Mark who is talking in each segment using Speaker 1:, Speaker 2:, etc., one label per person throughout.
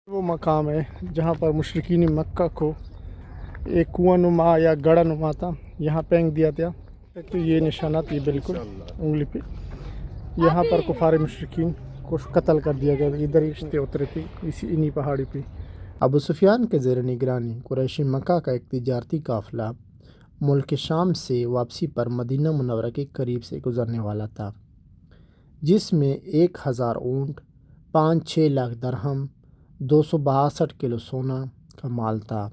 Speaker 1: وہ مقام ہے جہاں پر مشرکین مکہ کو ایک کنواں نما یا گڑھا نما تھا، یہاں پھینک دیا تھا۔ تو یہ نشانات یہ بالکل انگلی پہ یہاں پر کفار مشرکین کو قتل کر دیا گیا، ادھر ہی رشتے اترے تھے انہی پہاڑی پہ۔
Speaker 2: ابو سفیان کے زیر نگرانی قریش مکہ کا ایک تجارتی قافلہ ملک شام سے واپسی پر مدینہ منورہ کے قریب سے گزرنے والا تھا، جس میں 1000 اونٹ، 5-6 لاکھ درہم، 262 کلو سونا کا مال تھا۔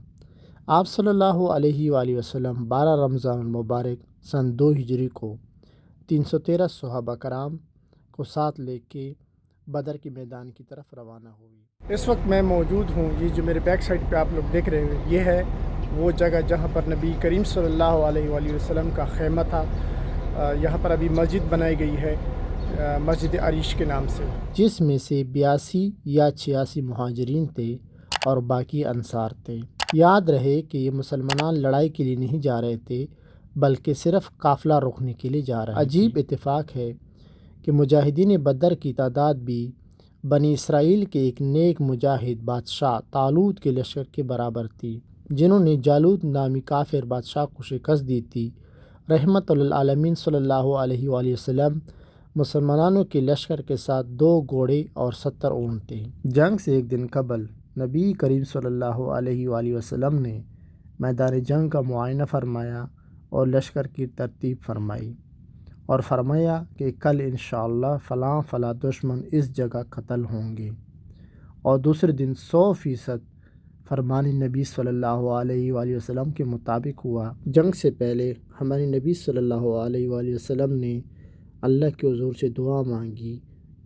Speaker 2: آپ صلی اللہ علیہ وآلہ وسلم 12 رمضان المبارک سن 2 ہجری کو 313 صحابہ کرام کو ساتھ لے کے بدر کے میدان کی طرف روانہ ہوئی۔
Speaker 1: اس وقت میں موجود ہوں، یہ جو میرے بیک سائڈ پہ آپ لوگ دیکھ رہے ہیں، یہ ہے وہ جگہ جہاں پر نبی کریم صلی اللہ علیہ وآلہ وسلم کا خیمہ تھا۔ یہاں پر ابھی مسجد بنائی گئی ہے مسجد عریش کے نام سے،
Speaker 2: جس میں سے 82 یا 86 مہاجرین تھے اور باقی انصار تھے۔ یاد رہے کہ یہ مسلمان لڑائی کے لیے نہیں جا رہے تھے بلکہ صرف قافلہ روکنے کے لیے جا رہے تھے۔ عجیب اتفاق ہے کہ مجاہدین بدر کی تعداد بھی بنی اسرائیل کے ایک نیک مجاہد بادشاہ طالوت کے لشکر کے برابر تھی، جنہوں نے جالوت نامی کافر بادشاہ کو شکست دی تھی۔ رحمت للعالمین صلی اللہ علیہ وآلہ وسلم مسلمانوں کے لشکر کے ساتھ 2 گھوڑے اور 70 اونٹ تھے۔ جنگ سے ایک دن قبل نبی کریم صلی اللہ علیہ وآلہ وسلم نے میدان جنگ کا معائنہ فرمایا اور لشکر کی ترتیب فرمائی، اور فرمایا کہ کل انشاءاللہ فلاں دشمن اس جگہ قتل ہوں گے، اور دوسرے دن 100% فرمان نبی صلی اللہ علیہ وآلہ وسلم کے مطابق ہوا۔ جنگ سے پہلے ہمارے نبی صلی اللہ علیہ وآلہ وسلم نے اللہ کے حضور سے دعا مانگی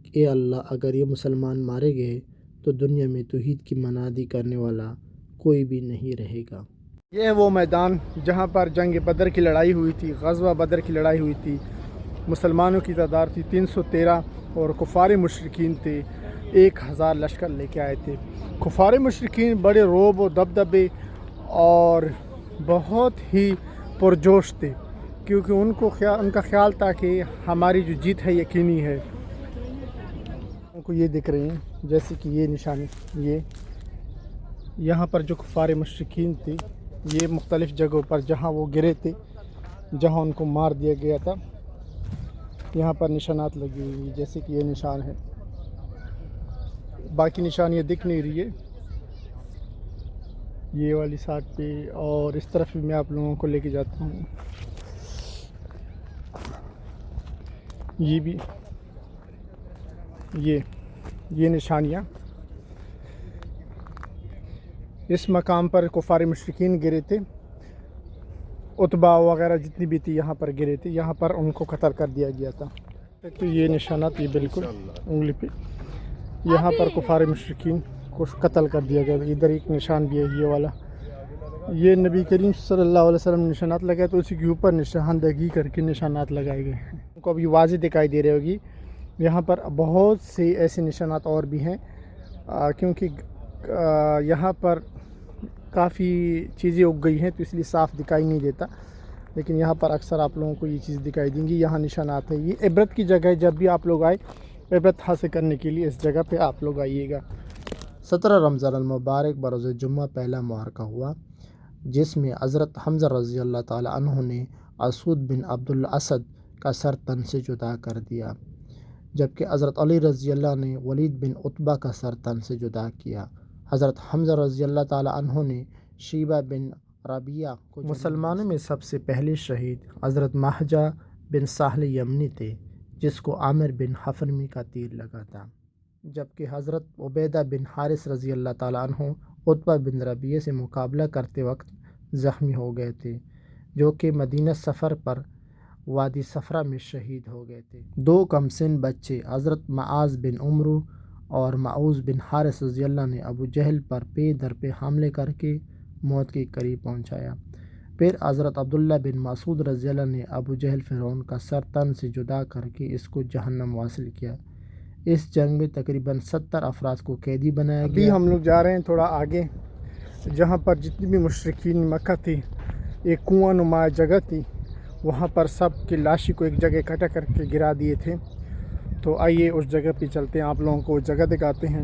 Speaker 2: کہ اے اللہ، اگر یہ مسلمان مارے گئے تو دنیا میں توحید کی منادی کرنے والا کوئی بھی نہیں رہے گا۔
Speaker 1: یہ ہے وہ میدان جہاں پر جنگ بدر کی لڑائی ہوئی تھی، غزوہ بدر کی لڑائی ہوئی تھی۔ مسلمانوں کی تعداد تھی 313 اور کفار مشرکین تھے 1000 لشکر لے کے آئے تھے۔ کفار مشرکین بڑے روب و دبدبے اور بہت ہی پرجوش تھے، کیونکہ ان کا خیال تھا کہ ہماری جو جیت ہے یقینی ہے۔ ان کو یہ دیکھ رہے ہیں جیسے کہ یہ نشانی، یہ یہاں پر جو کفار مشرکین تھے، یہ مختلف جگہوں پر جہاں وہ گرے تھے، جہاں ان کو مار دیا گیا تھا، یہاں پر نشانات لگی ہوئی، جیسے کہ یہ نشان ہے۔ باقی نشانیاں دکھ نہیں رہی ہے یہ والی سائڈ پہ، اور اس طرف بھی میں آپ لوگوں کو لے کے جاتا ہوں۔ یہ بھی یہ نشانیاں اس مقام پر کفار مشرکین گرے تھے، عتبہ وغیرہ جتنی بھی تھی یہاں پر گرے تھے، یہاں پر ان کو قتل کر دیا گیا تھا۔ تو یہ نشانات یہ بالکل انگلی پہ یہاں پر کفار مشرکین کو قتل کر دیا گیا۔ ادھر ایک نشان بھی ہے یہ والا، یہ نبی کریم صلی اللہ علیہ وسلم نے نشانات لگائے تو اسی کے اوپر نشاندہی کر کے نشانات لگائے گئے ہیں۔ ان کو ابھی واضح دکھائی دے رہی ہوگی، یہاں پر بہت سے ایسے نشانات اور بھی ہیں، کیونکہ یہاں پر کافی چیزیں اگ گئی ہیں تو اس لیے صاف دکھائی نہیں دیتا، لیکن یہاں پر اکثر آپ لوگوں کو یہ چیز دکھائی دیں گی۔ یہاں نشانات ہیں، یہ عبرت کی جگہ ہے، جب بھی آپ لوگ آئے عبرت حاصل کرنے کے لیے اس جگہ پہ آپ لوگ آئیے گا۔
Speaker 2: 17 رمضان المبارک بروز جمعہ پہلا معرکہ ہوا، جس میں حضرت حمزہ رضی اللہ تعالی عنہ نے اسود بن عبد الاسد کا سر تن سے جدا کر دیا، جبکہ حضرت علی رضی اللہ نے ولید بن عتبہ کا سر تن سے جدا کیا۔ حضرت حمزہ رضی اللہ تعالی عنہ نے شیبہ بن ربیعہ کو مسلمانوں میں سب سے پہلے شہید حضرت مہجہ بن سہل یمنی تھے، جس کو عامر بن حفرمی کا تیر لگا تھا، جبکہ حضرت عبیدہ بن حارث رضی اللہ تعالی عنہ عتبہ بن ربیعہ سے مقابلہ کرتے وقت زخمی ہو گئے تھے، جو کہ مدینہ سفر پر وادی صفرا میں شہید ہو گئے تھے۔ 2 کم سن بچے حضرت معاذ بن عمرو اور معوذ بن حارث رضی اللہ نے ابو جہل پر پے در پہ حملے کر کے موت کے قریب پہنچایا۔ پھر حضرت عبداللہ بن مسعود رضی اللہ نے ابو جہل فرعون کا سر تن سے جدا کر کے اس کو جہنم واصل کیا۔ اس جنگ میں تقریباً 70 افراد کو قیدی بنایا گیا۔
Speaker 1: ابھی ہم لوگ جا رہے ہیں تھوڑا آگے، جہاں پر جتنی بھی مشرکین مکہ تھی، ایک کنواں نما جگہ تھی، وہاں پر سب کی لاشی کو ایک جگہ اکٹھا کر کے گرا دیے تھے۔ تو آئیے اس جگہ پہ چلتے ہیں، آپ لوگوں کو اس جگہ دکھاتے ہیں۔